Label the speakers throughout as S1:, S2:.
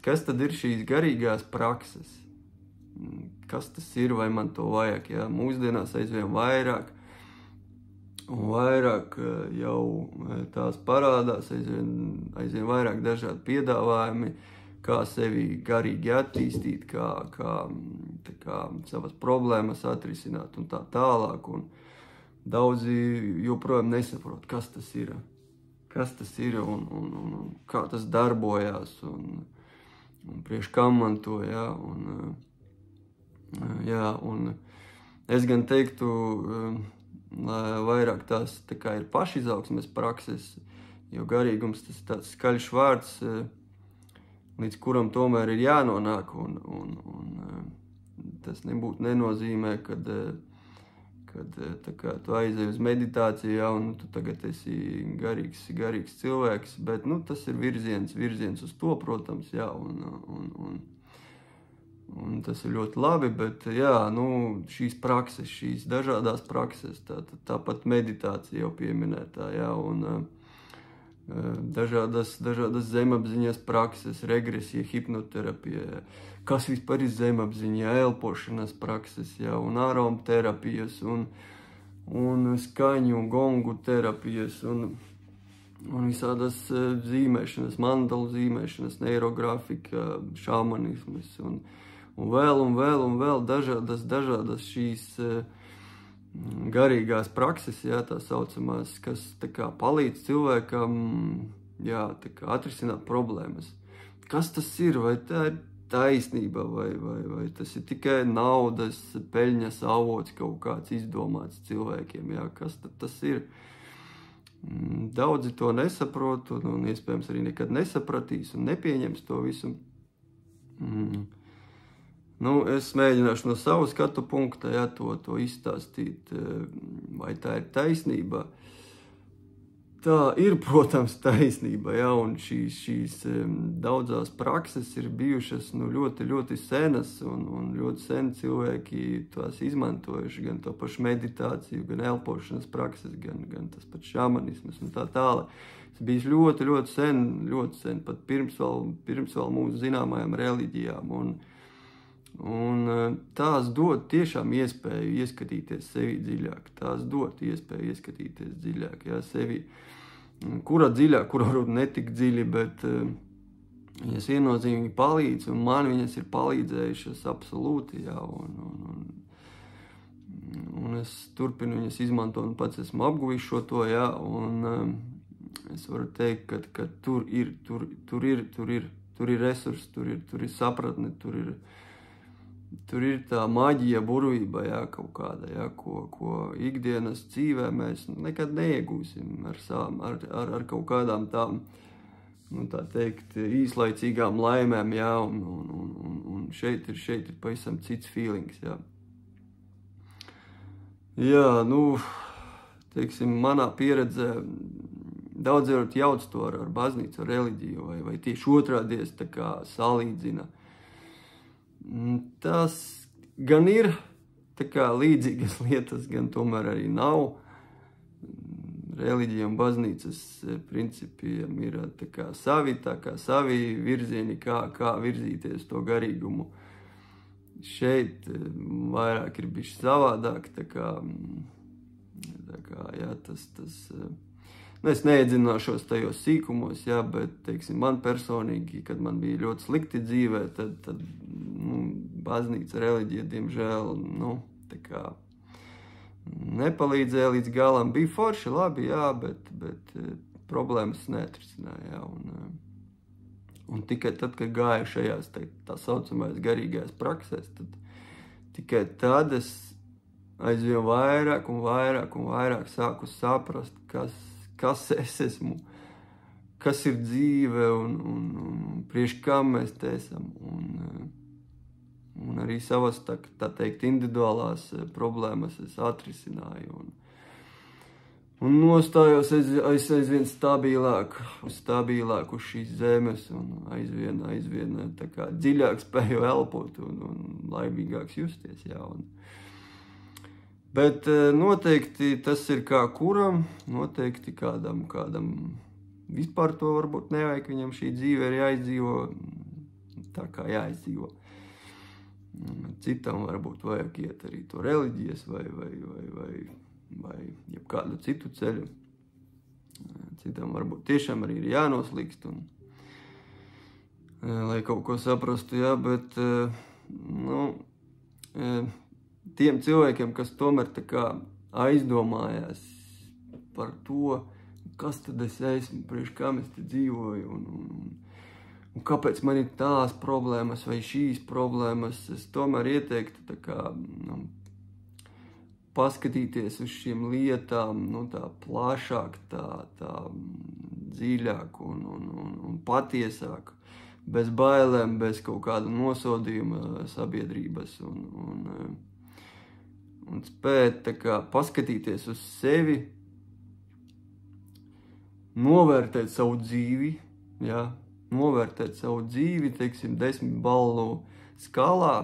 S1: kas tad ir šīs garīgās prakses? Kas tas ir, vai man to vajag? Jā, mūsdienās aizvien vairāk un vairāk jau tās parādās, aizvien vairāk dažādi piedāvājumi, kā sevi garīgi attīstīt, kā savas problēmas atrisināt un tā tālāk. Un daudzi joprojām nesaprot, kas tas ir un kā tas darbojās un priekš kam man to, jā. Un es gan teiktu, vairāk tās tā kā ir pašizaugsmes prakses, jo garīgums tas tāds skaļš vārds, līdz kuram tomēr ir jānonāk, un tas nenozīmē, kad tā kā tu aizej uz meditāciju, jā, un tu tagad esi garīgs cilvēks, bet, tas ir virziens uz to, protams, jā, un tas ir ļoti labi, bet, jā, šīs prakses, šīs dažādās prakses, tāpat meditācija jau pieminētā, jā, un dažādas zemapziņas prakses, regresija, hipnoterapija, kas vispār ir zemapziņa, elpošanas prakses, jā, un aromaterapijas, un skaņu, gongu terapijas, un visādas zīmēšanas, mandalu zīmēšanas, neirografika, šamanismas, un vēl dažādas šīs garīgās prakses, jā, tā saucamās, kas tā kā palīdz cilvēkam, jā, tā kā atrisināt problēmas. Kas tas ir? Vai tā ir taisnība, vai tas ir tikai naudas, peļņas avots kaut kāds izdomāts cilvēkiem, jā, kas tad tas ir? Daudzi to nesaprot, un iespējams arī nekad nesapratīs un nepieņems to visu. Es mēģināšu no savu skatu punkta, jā, to izstāstīt, vai tā ir taisnība. Tā ir, protams, taisnība, jā, un šīs daudzās prakses ir bijušas ļoti, ļoti senas, un ļoti sen cilvēki tās izmantojuši, gan to pašu meditāciju, gan elpošanas prakses, gan tas pats šamanismas un tā tālāk. Tas bijis ļoti, ļoti sen, pat pirms vēl mūsu zināmajām reliģijām, un tās dod tiešām iespēju ieskatīties sevi dziļāk, jā, sevi, kura dziļāk, kura varbūt netik dziļi, bet viņas viennozīmīgi palīdz, un man viņas ir palīdzējušas absolūti, jā, un es turpinu viņas izmantot, un pats esmu apguvis šo to, jā, un es varu teikt, ka tur ir resursi, tur ir sapratne, tur ir tā maģija, burvība, jā, kaut kāda, jā, ko ikdienas dzīvē mēs nekad neiegūsim ar kaut kādām tām, tā teikt, īslaicīgām laimēm, jā, un šeit ir pavisam cits feelings, jā. Jā, teiksim, manā pieredzē daudz jauc to ar baznīcu, ar reliģiju, vai tieši otrādies tā kā salīdzina. Tas gan ir tā kā līdzīgas lietas, gan tomēr arī nav. Reliģija un baznīcas principiem ir tā kā savi virzieni, kā virzīties to garīgumu. Šeit vairāk ir bišķi savādāk, tā kā, jā, tas es neiedzināšos tajos sīkumos, jā, bet, teiksim, man personīgi, kad man bija ļoti slikti dzīvē, tad baznīca, reliģija, diemžēl, tā kā nepalīdzēja līdz galam. Bija forši, labi, jā, bet problēmas neatrisināja, jā, un tikai tad, kad gāju šajās tā saucamais garīgās praksēs, tad tikai tad es aizvien vairāk un vairāk sāku saprast, kas es esmu, kas ir dzīve un priekš kam mēs te esam. Un arī savas, tā teikt, individuālās problēmas es atrisināju. Un nostājos aizvien stabilāk uz šīs zemes un aizvien tā kā dziļāk spēju elpot un laimīgāks justies, jā. Bet noteikti tas ir kā kuram, noteikti kādam vispār to varbūt nevajag, viņam šī dzīve ir jāizdzīvo, tā kā jāizdzīvo. Citam varbūt vajag iet arī to reliģijas vai jebkādu citu ceļu. Citam varbūt tiešām arī ir jānoslīkst, lai kaut ko saprastu, jā, bet, tiem cilvēkiem, kas tomēr tā kā aizdomājās par to, kas tad es esmu, priekš kam es te dzīvoju, un kāpēc man ir tās problēmas vai šīs problēmas, es tomēr ieteiktu tā kā, paskatīties uz šiem lietām, tā plašāk, tā dziļāk un patiesāk, bez bailēm, bez kaut kāda nosodījuma sabiedrības un spēt tā kā paskatīties uz sevi, novērtēt savu dzīvi, jā, teiksim, 10 ballu skalā,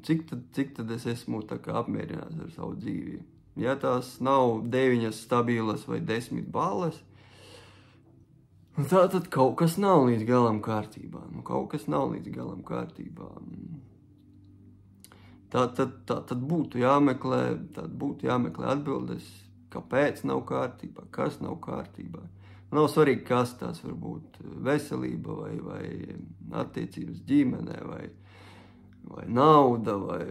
S1: cik tad es esmu tā kā apmierināts ar savu dzīvi. Ja tās nav 9 stabilas vai 10 balles, tā tad kaut kas nav līdz galam kārtībā. Tā būtu jāmeklē atbildes, kāpēc nav kārtībā, kas nav kārtībā. Nav svarīgi, kas tās var būt veselība vai attiecības ģimenē vai nauda vai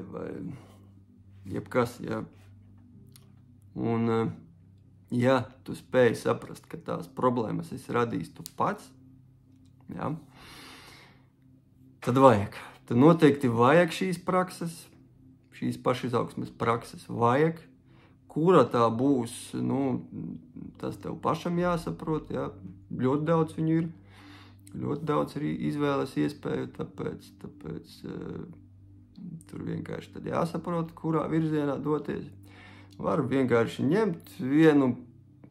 S1: jebkas, jā. Un, ja tu spēj saprast, ka tās problēmas esi radījis tu pats, jā, tad noteikti vajag šīs prakses, šīs pašizaugsmes prakses vajag, kura tā būs, tas tev pašam jāsaprot, jā, ļoti daudz viņu ir, ļoti daudz arī izvēles iespēju, tāpēc tur vienkārši tad jāsaprot, kurā virzienā doties. Var vienkārši ņemt vienu,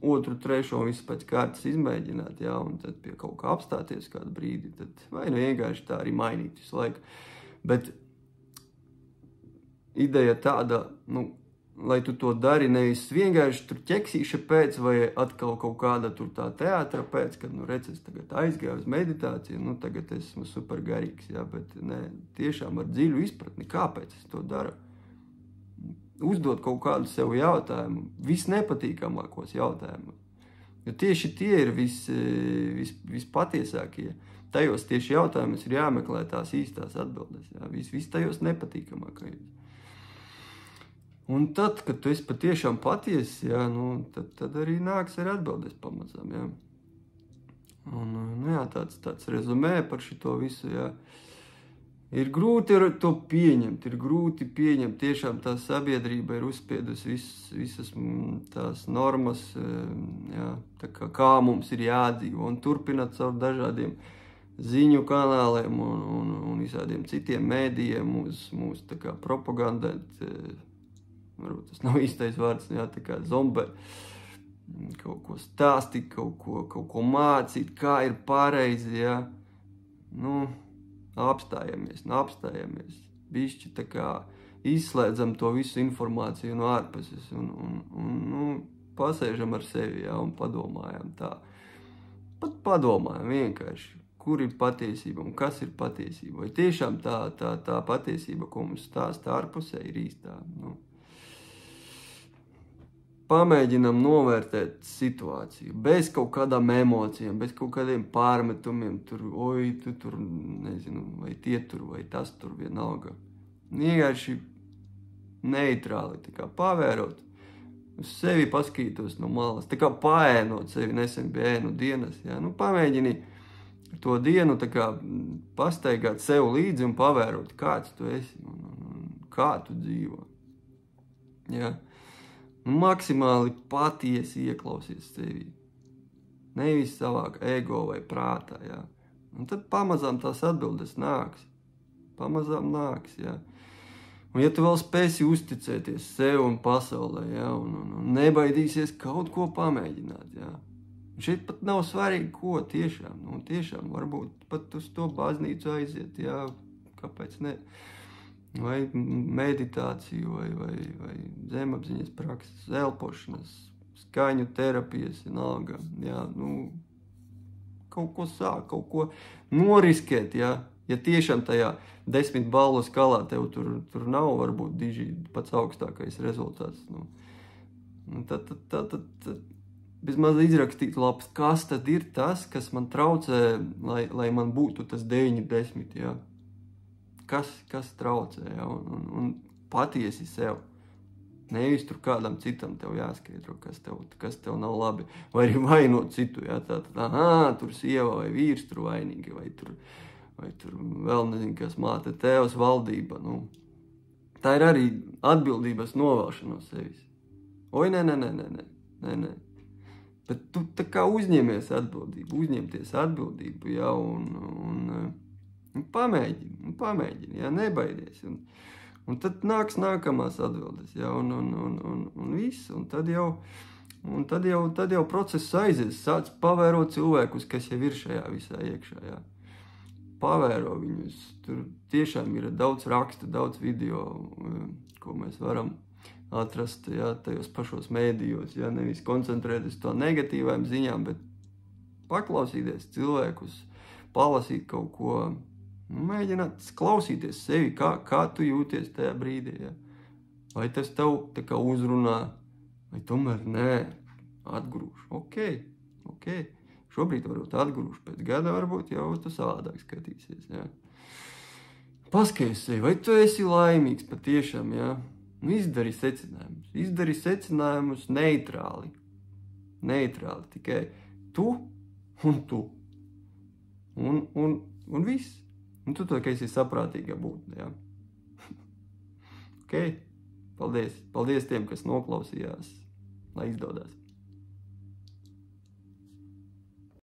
S1: otru, trešo un visu pēc kārtas izmēģināt, jā, un tad pie kaut kā apstāties kādu brīdi, tad vai vienkārši tā arī mainīt visu laiku. Bet ideja tāda, lai tu to dari nevis vienkārši tur ķeksīša pēc vai atkal kaut kāda tur tā teātra pēc, kad, redz, es tagad aizgāju uz meditāciju, tagad esmu super garīgs, jā, bet ne, tiešām ar dziļu izpratni, kāpēc es to daru. Uzdot kaut kādu sev jautājumu, visnepatīkamākos jautājumus. Jo tieši tie ir vispatiesākie. Tajos tieši jautājumus ir jāmeklē tās īstās atbildes, jā, vis tajos nepatīkamākajos. Un tad, kad tu esi patiešām patiesi, jā, tad arī nāks ar atbildes pamazām, jā. Un, jā, tāds rezumē par šito visu, jā. Ir grūti to pieņemt, tiešām tā sabiedrība ir uzspiedusi visas tās normas, jā, tā kā mums ir jādzīvo, un turpināt caur dažādiem ziņu kanāliem un visādiem citiem mēdījiem mūs tā kā propagandēt, varbūt tas nav īstais vārds, jā, tā kā zombē, kaut ko stāstīt, kaut ko mācīt, kā ir pareizi, jā, apstājamies, bišķi tā kā izslēdzam to visu informāciju no ārpuses un pasēžam ar sevi, jā, un padomājam tā. Pat padomājam vienkārši, kur ir patiesība un kas ir patiesība. Vai tiešām tā patiesība, ko mums stāsta ārpusē, ir īstā, Pamēģinam novērtēt situāciju, bez kaut kādām emocijām, bez kaut kādiem pārmetumiem, tu tur, nezinu, vai tie tur, vai tas tur vienalga. Vienkārši neitrāli, tā kā pavērot, uz sevi paskatītos no malas, tā kā paēnot sevi, nesen bija ēnu dienas, jā, pamēģini to dienu tā kā pastaigāt sev līdzi un pavērot, kāds tu esi un kā tu dzīvo, jā. Maksimāli patiesi ieklausies sevi. Nevis savā ego vai prātā, jā. Un tad pamazām tās atbildes nāks. Jā. Un ja tu vēl spēsi uzticēties sev un pasaulē, jā, un nebaidīsies kaut ko pamēģināt, jā. Un šeit pat nav svarīgi, ko tiešām. Tiešām varbūt pat uz to baznīcu aiziet, jā, kāpēc ne? Vai meditāciju, vai zemapziņas prakses, elpošanas, skaņu terapijas, vienalga, jā, kaut ko sāk, kaut ko noriskēt, jā, Ja tiešām tajā 10 balvu skalā tev tur nav varbūt diži pats augstākais rezultāts, tad vismaz izrakstīt labs, kas tad ir tas, kas man traucē, lai man būtu tas 9-10, jā. Kas traucē, jā, un patiesi sev. Nevis tur kādam citam tev jāskaidro, kas tev nav labi, vai arī vainot citu, jā, tur sieva vai vīrs tur vainīgi, vai tur vēl nezinu, kas māte tēvs valdība, Tā ir arī atbildības novēlšana no sevis. Oi, nē. Bet tu tā kā uzņemties atbildību, jā, un pamēģini, jā, nebaidies. Un tad nāks nākamās atbildes, jā, un viss, un tad jau process aizies, sāc pavērot cilvēkus, kas jau ir šajā visā iekšā, jā. Pavēro viņus, tur tiešām ir daudz raksta, daudz video, ko mēs varam atrast, jā, tajos pašos mēdījos, jā, nevis koncentrēties to negatīvām ziņām, bet paklausīties cilvēkus, palasīt kaut ko, mēģināt klausīties sevi, kā tu jūties tajā brīdī, jā. Vai tas tev tā kā uzrunā, vai tomēr nē, atgrūš, ok. Šobrīd varbūt atgrūš, pēc gada varbūt jau tu savādāk skatīsies, jā. Paskaties sevi, vai tu esi laimīgs patiešām, jā. Izdari secinājumus neitrāli, tikai tu un tu. Un viss. Un tu to, ka esi saprātīga būtne, jā. Ok, paldies tiem, kas noklausījās, lai izdodas.